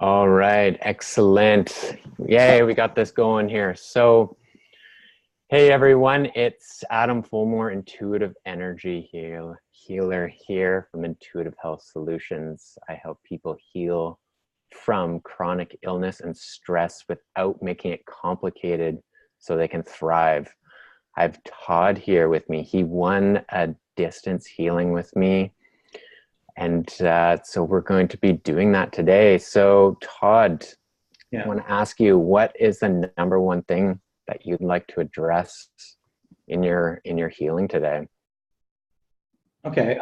All right, excellent. Yay, we got this going here. So, hey everyone, it's Adam Fulmore, Intuitive Energy Healer here from Intuitive Health Solutions. I help people heal from chronic illness and stress without making it complicated so they can thrive. I have Todd here with me. He won a distance healing with me. And so we're going to be doing that today. So Todd, I want to ask you, what is the number one thing that you'd like to address in your healing today? Okay.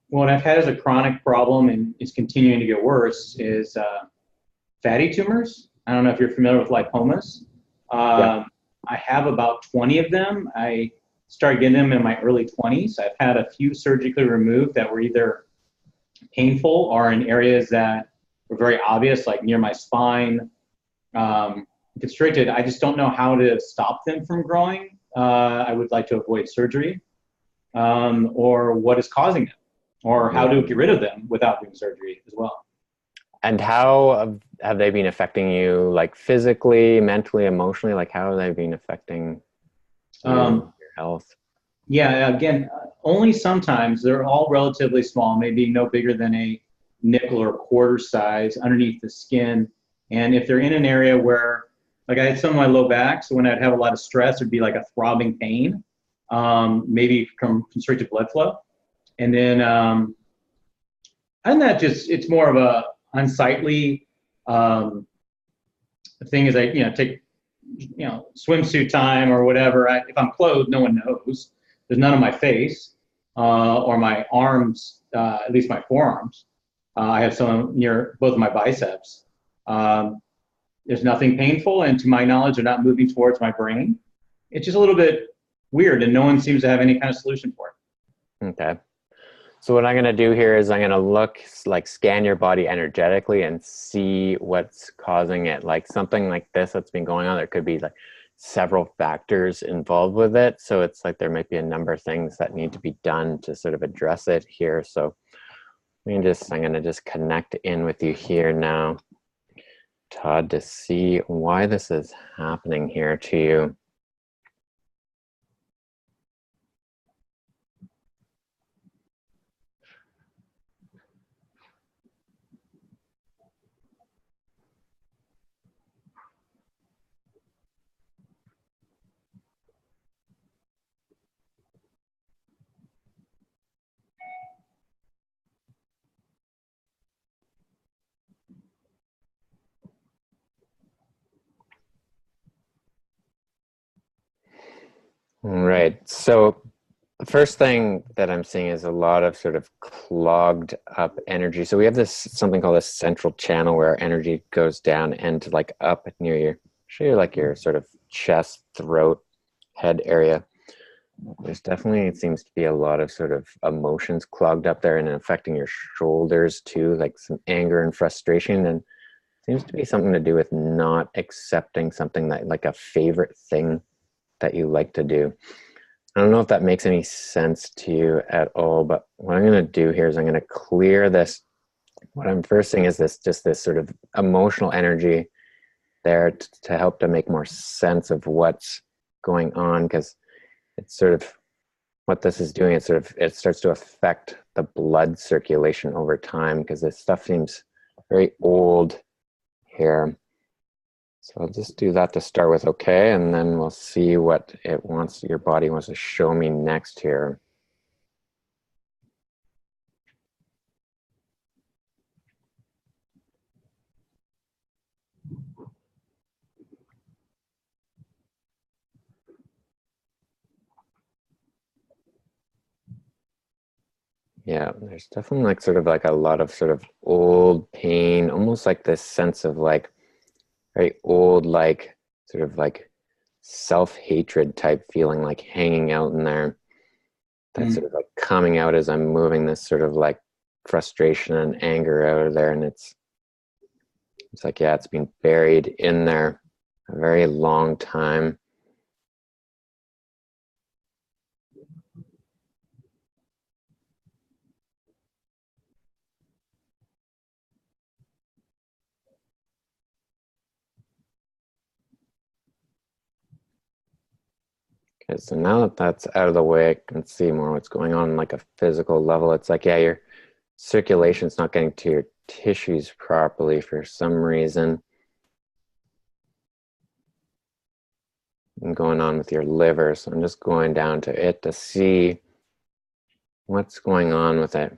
What I've had as a chronic problem and it's continuing to get worse is fatty tumors. I don't know if you're familiar with lipomas. Yeah. I have about 20 of them. I started getting them in my early 20s. I've had a few surgically removed that were either painful or in areas that were very obvious, like near my spine, constricted. I just don't know how to stop them from growing. I would like to avoid surgery, or what is causing them, or how to get rid of them without doing surgery as well. And how have they been affecting you, like physically, mentally, emotionally? Like how have they been affecting your health? Yeah, again, only sometimes. They're all relatively small, maybe no bigger than a nickel or quarter size underneath the skin. And if they're in an area where, like I had some of my low back, so when I'd have a lot of stress, it'd be like a throbbing pain, maybe from constricted blood flow. And then, and that just, it's more of a unsightly thing is take, swimsuit time or whatever. If I'm clothed, no one knows. There's none on my face or my arms, at least my forearms. I have some near both of my biceps. There's nothing painful, and to my knowledge, they're not moving towards my brain. It's just a little bit weird, and no one seems to have any kind of solution for it. Okay. So what I'm going to do here is I'm going to scan your body energetically and see what's causing it. Like something like this that's been going on, there could be like several factors involved with it. So it's like there might be a number of things that need to be done to sort of address it here. So I'm going to just connect in with you here now, Todd, to see why this is happening here to you. Right. So the first thing that I'm seeing is a lot of sort of clogged up energy. So we have this something called a central channel where our energy goes down and like up near your sort of chest, throat, head area. There's definitely, it seems to be a lot of sort of emotions clogged up there and affecting your shoulders too, like some anger and frustration. And seems to be something to do with not accepting something that like a favorite thing that you like to do. I don't know if that makes any sense to you at all, but what I'm going to do here is I'm going to clear this. What I'm first seeing is just this sort of emotional energy there to help to make more sense of what's going on, because it's sort of what this is doing. It starts to affect the blood circulation over time, because this stuff seems very old here. So I'll just do that to start with, okay, and then we'll see what your body wants to show me next here. Yeah, there's definitely like sort of like a lot of sort of old pain, almost like this sense of like very old, like sort of like self-hatred type feeling, like hanging out in there. That's sort of like coming out as I'm moving this sort of like frustration and anger out of there. And it's like, yeah, it's been buried in there a very long time. is. So now that that's out of the way, I can see more what's going on like a physical level. It's like, yeah, your circulation's not getting to your tissues properly for some reason. And going on with your liver. So I'm just going down to it to see what's going on with it.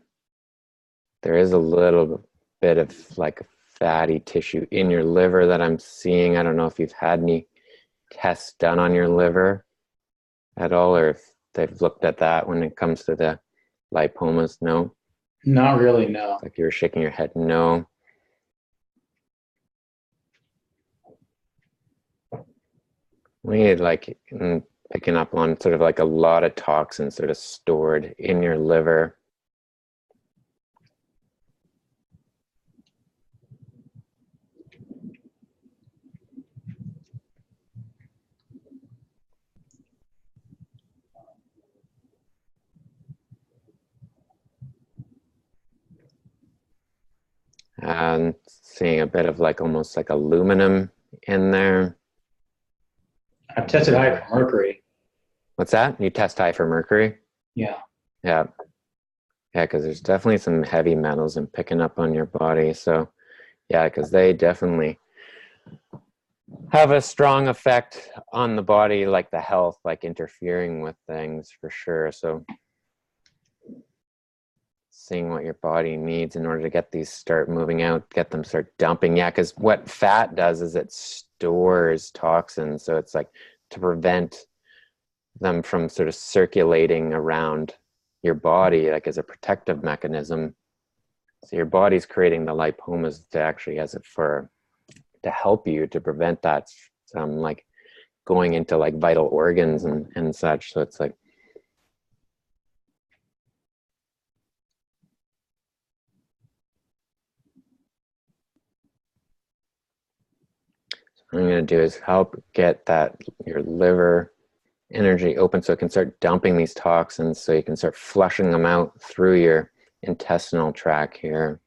There is a little bit of like fatty tissue in your liver that I'm seeing. I don't know if you've had any tests done on your liver at all, or if they've looked at that when it comes to the lipomas. No? Not really, no. Like you were shaking your head, no. We like picking up on sort of like a lot of toxins sort of stored in your liver. And seeing a bit of like almost like aluminum in there. I've tested high for mercury. What's that? You test high for mercury? Yeah. Yeah. Yeah, because there's definitely some heavy metals and picking up on your body. So yeah, because they definitely have a strong effect on the body, like the health, like interfering with things for sure. So seeing what your body needs in order to get these start moving out, get them start dumping. Yeah, because what fat does is it stores toxins. So it's like to prevent them from sort of circulating around your body, like as a protective mechanism. So your body's creating the lipomas to actually, as it for, to help you to prevent that from like going into like vital organs and such. So it's like, what I'm going to do is help get that your liver energy open so it can start dumping these toxins, so you can start flushing them out through your intestinal tract here.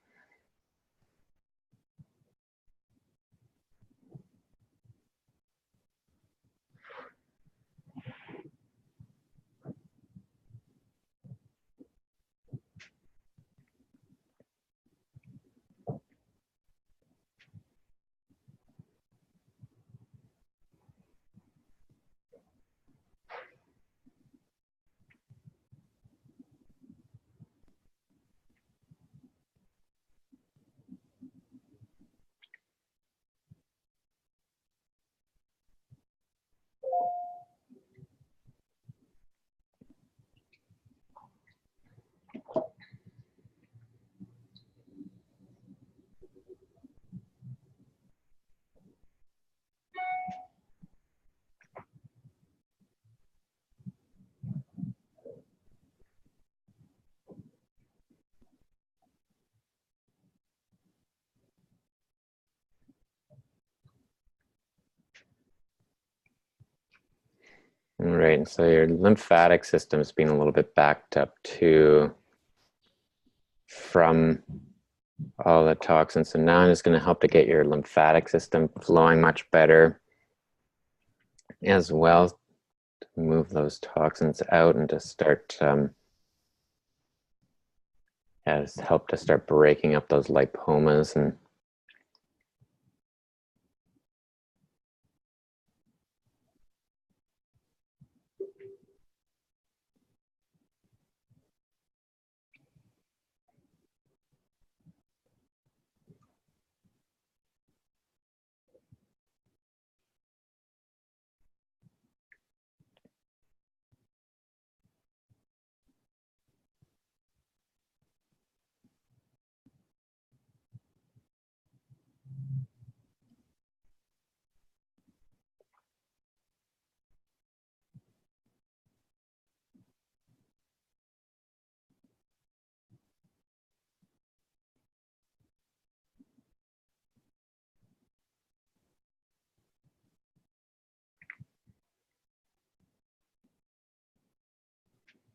All right, and so your lymphatic system has been a little bit backed up too from all the toxins. So now I'm just going to help to get your lymphatic system flowing much better as well, to move those toxins out and to start, just help to start breaking up those lipomas and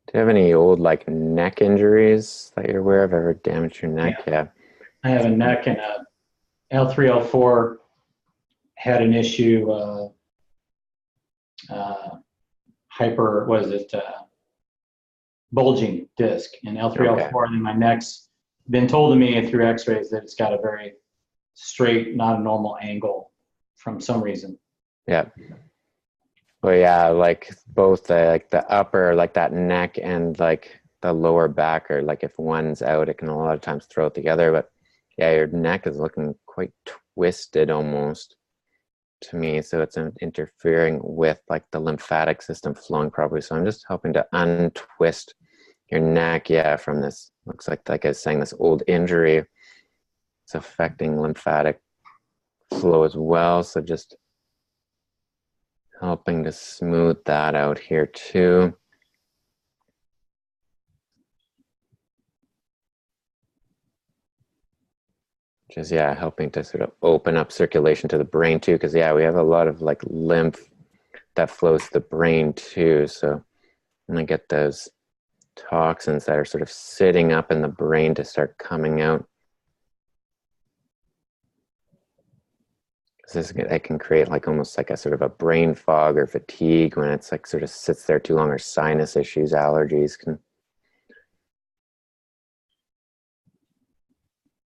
do you have any old like neck injuries that you're aware of? Ever damaged your neck? Yeah. Yeah. I have a neck and a L3, L4 had an issue, hyper, what is it, bulging disc in L3, Okay. L4, and then my neck's been told to me through x-rays that it's got a very straight, not a normal angle from some reason. Yeah. Well, yeah, like both the like the upper, like that neck and like the lower back, or like if one's out, it can a lot of times throw it together. But yeah, your neck is looking quite twisted almost to me. So it's interfering with like the lymphatic system flowing properly. So I'm just helping to untwist your neck, yeah, from this, looks like I was saying, this old injury. It's affecting lymphatic flow as well. So just helping to smooth that out here too. Just, yeah, helping to sort of open up circulation to the brain too. Because, yeah, we have a lot of like lymph that flows to the brain too. So I'm going to get those toxins that are sort of sitting up in the brain to start coming out. It can create like almost like a sort of a brain fog or fatigue when it's like sort of sits there too long, or sinus issues, allergies,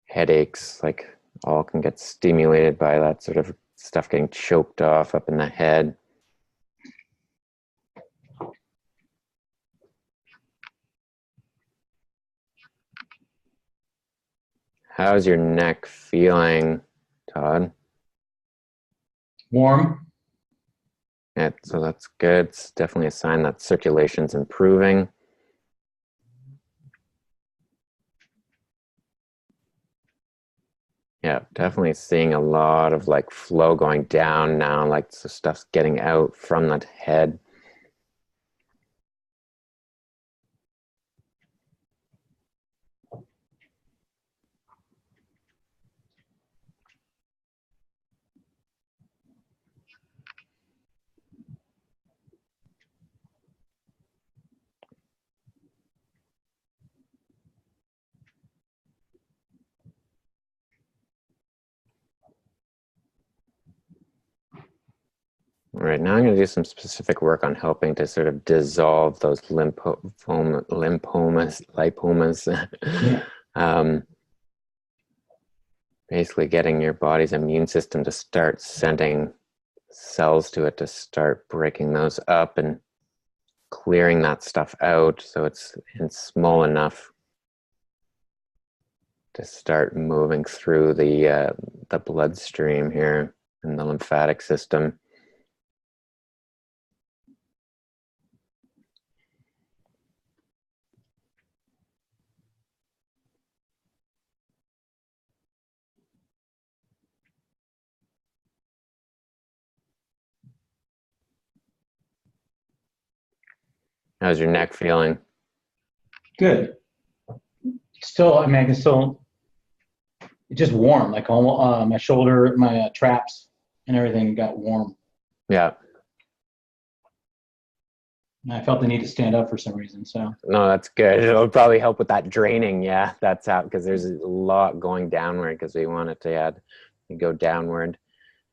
headaches, like all can get stimulated by that sort of stuff getting choked off up in the head. How's your neck feeling, Todd? Warm. Yeah, so that's good. It's definitely a sign that circulation's improving. Yeah, definitely seeing a lot of like flow going down now, like so stuff's getting out from that head. All right, now I'm going to do some specific work on helping to sort of dissolve those lipomas. Yeah. um, Basically getting your body's immune system to start sending cells to it to start breaking those up and clearing that stuff out so it's small enough to start moving through the bloodstream here in the lymphatic system. How's your neck feeling? Good. Still, I mean, I can still, it's just warm, like all, my shoulder, my traps and everything got warm. Yeah. And I felt the need to stand up for some reason. So, No, that's good. It'll probably help with that draining. Yeah, that's out because there's a lot going downward because we want it to go downward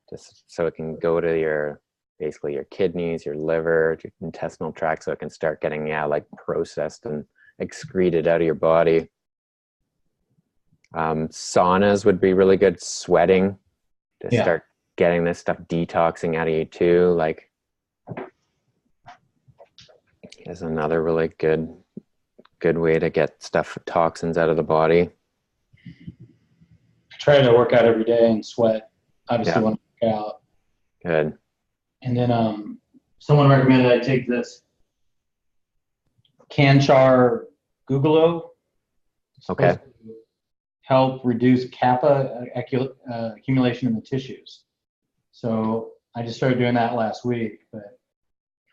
just so it can go to your basically your kidneys, your liver, your intestinal tract, so it can start getting like processed and excreted out of your body. Saunas would be really good. Sweating to yeah. start getting this stuff detoxing out of you too. Like is another really good way to get stuff, toxins out of the body. I try to work out every day and sweat, obviously, Yeah, when I work out. good. And then someone recommended I take this Canchar Gugolo. It's Okay. supposed to help reduce kappa accumulation in the tissues. So I just started doing that last week, but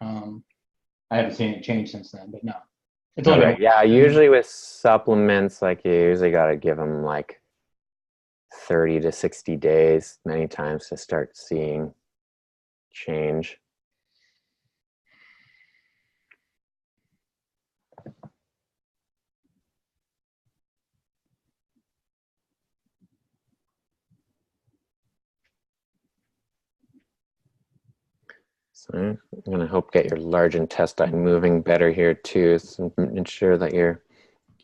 I haven't seen it change since then. But no, it's All only right. Yeah, usually with supplements, like you usually got to give them like 30 to 60 days many times to start seeing change. So I'm going to help get your large intestine moving better here too. So ensure that you're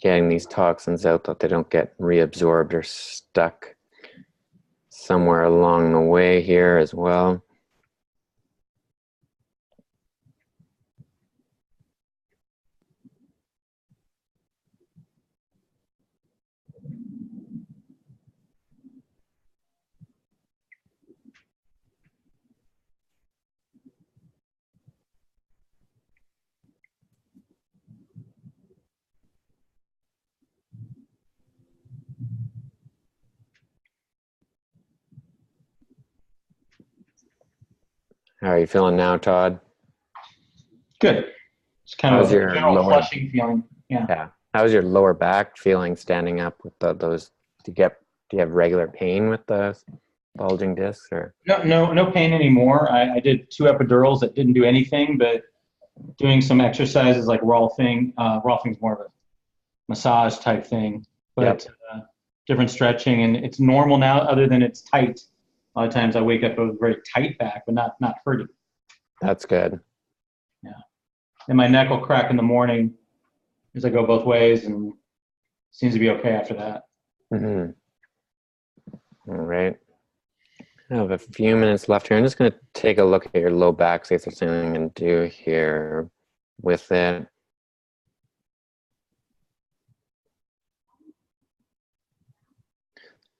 getting these toxins out, that they don't get reabsorbed or stuck somewhere along the way here as well. How are you feeling now, Todd? Good. It's kind How's of a your general lower, flushing feeling. Yeah. yeah, how's your lower back feeling standing up with those, do you have regular pain with the bulging discs or? No pain anymore. I did 2 epidurals that didn't do anything, but doing some exercises like rolfing. Rolfing's more of a massage type thing, Yep, but different stretching, and it's normal now. Other than it's tight. A lot of times I wake up with a very tight back, but not hurting. that's good. Yeah, and my neck will crack in the morning as I go both ways, and seems to be okay after that. Mm-hmm. All right. I have a few minutes left here. I'm just going to take a look at your low back, see if there's anything I can do here with it.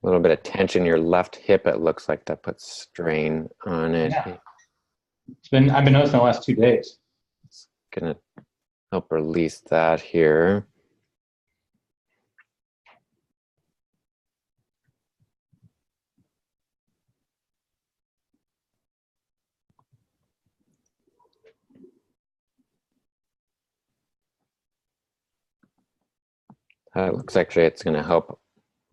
A little bit of tension in your left hip, it looks like that puts strain on it. Yeah, I've been noticing the last 2 days. It's going to help release that here. It looks actually it's going to help.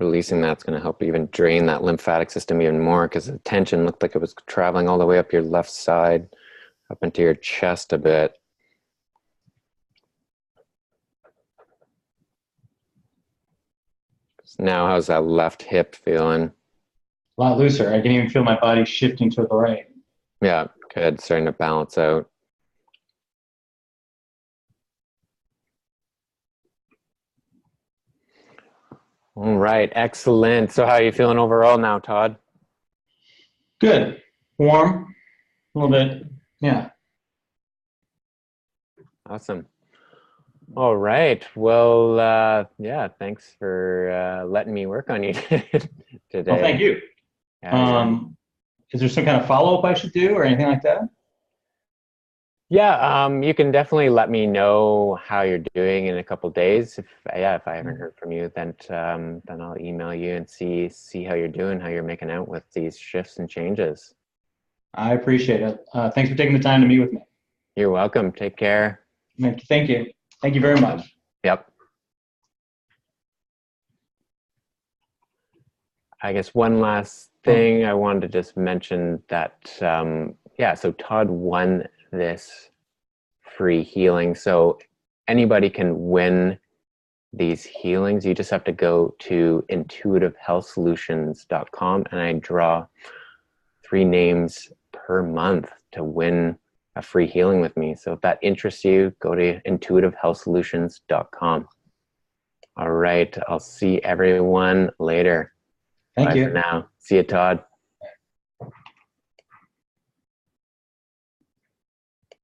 Releasing that's going to help even drain that lymphatic system even more, because the tension looked like it was traveling all the way up your left side, up into your chest a bit. Now, how's that left hip feeling? A lot looser. I can even feel my body shifting to the right. Yeah, good. Starting to balance out. All right, excellent. So how are you feeling overall now, Todd? Good. Warm. A little bit. Yeah. Awesome. All right. Well, yeah, thanks for letting me work on you Well, thank today. you. Yeah, Um, is there some kind of follow-up I should do or anything like that? you can definitely let me know how you're doing in a couple days. If I haven't heard from you, then I'll email you and see how you're doing, how you're making out with these shifts and changes. I appreciate it. Thanks for taking the time to meet with me. You're welcome. Take care. Thank you. Thank you very much. Yep. I guess one last thing I wanted to just mention that, yeah, so Todd won this free healing. So anybody can win these healings. You just have to go to intuitivehealthsolutions.com and I draw 3 names per month to win a free healing with me. So if that interests you, go to intuitivehealthsolutions.com. All right, I'll see everyone later. Thank Bye for you. now. See you, Todd.